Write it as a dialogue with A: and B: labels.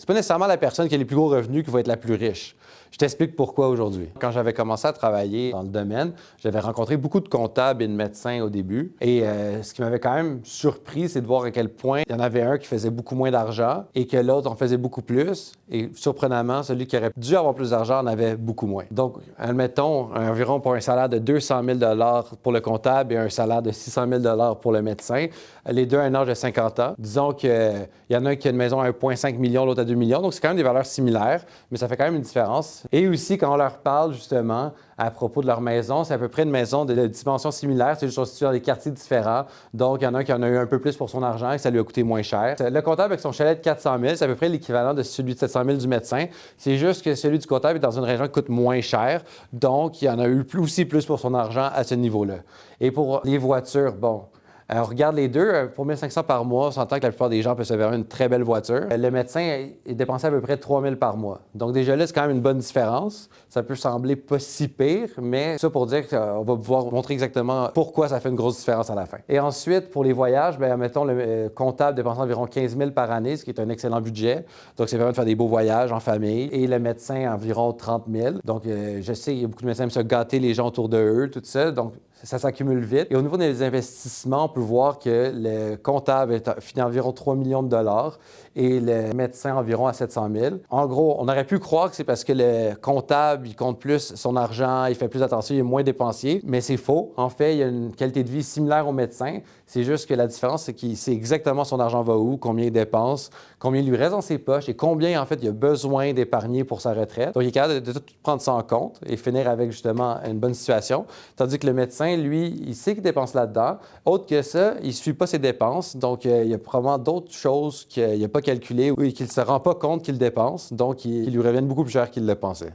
A: C'est pas nécessairement la personne qui a les plus gros revenus qui va être la plus riche. Je t'explique pourquoi aujourd'hui. Quand j'avais commencé à travailler dans le domaine, j'avais rencontré beaucoup de comptables et de médecins au début. Et ce qui m'avait quand même surpris, c'est de voir à quel point il y en avait un qui faisait beaucoup moins d'argent et que l'autre en faisait beaucoup plus. Et surprenamment, celui qui aurait dû avoir plus d'argent en avait beaucoup moins. Donc, admettons, environ pour un salaire de 200 000 pour le comptable et un salaire de 600 000 pour le médecin, les deux à un âge de 50 ans. Disons qu'il y en a un qui a une maison à 1,5 million, l'autre à 2 millions. Donc, c'est quand même des valeurs similaires, mais ça fait quand même une différence. Et aussi, quand on leur parle justement à propos de leur maison, c'est à peu près une maison de dimensions similaires, c'est juste qu'on se situe dans des quartiers différents. Donc, il y en a un qui en a eu un peu plus pour son argent et ça lui a coûté moins cher. Le comptable avec son chalet de 400 000, c'est à peu près l'équivalent de celui de 700 000 du médecin. C'est juste que celui du comptable est dans une région qui coûte moins cher. Donc, il en a eu aussi plus pour son argent à ce niveau-là. Et pour les voitures, bon, on regarde les deux. Pour 1 500 par mois, on s'entend que la plupart des gens peuvent se faire une très belle voiture. Le médecin est dépensé à peu près 3 000 par mois. Donc déjà là, c'est quand même une bonne différence. Ça peut sembler pas si pire, mais ça pour dire qu'on va pouvoir montrer exactement pourquoi ça fait une grosse différence à la fin. Et ensuite, pour les voyages, bien, mettons, le comptable dépense environ 15 000 par année, ce qui est un excellent budget. Donc, ça permet de faire des beaux voyages en famille. Et le médecin, environ 30 000. Donc, je sais, il y a beaucoup de médecins qui aiment se gâter les gens autour de eux, tout ça. Donc, ça s'accumule vite. Et au niveau des investissements, on peut voir que le comptable finit environ 3 millions de dollars et le médecin environ à 700 000. En gros, on aurait pu croire que c'est parce que le comptable, il compte plus son argent, il fait plus attention, il est moins dépensier, mais c'est faux. En fait, il y a une qualité de vie similaire au médecin. C'est juste que la différence, c'est qu'il sait exactement son argent va où, combien il dépense, combien il lui reste dans ses poches et combien, en fait, il a besoin d'épargner pour sa retraite. Donc, il est capable de tout prendre ça en compte et finir avec, justement, une bonne situation. Tandis que le médecin, lui, il sait qu'il dépense là-dedans. Autre que ça, il ne suit pas ses dépenses. Donc, il y a probablement d'autres choses qu'il n'a pas calculées ou qu'il ne se rend pas compte qu'il dépense. Donc, il lui reviennent beaucoup plus cher qu'il le pensait.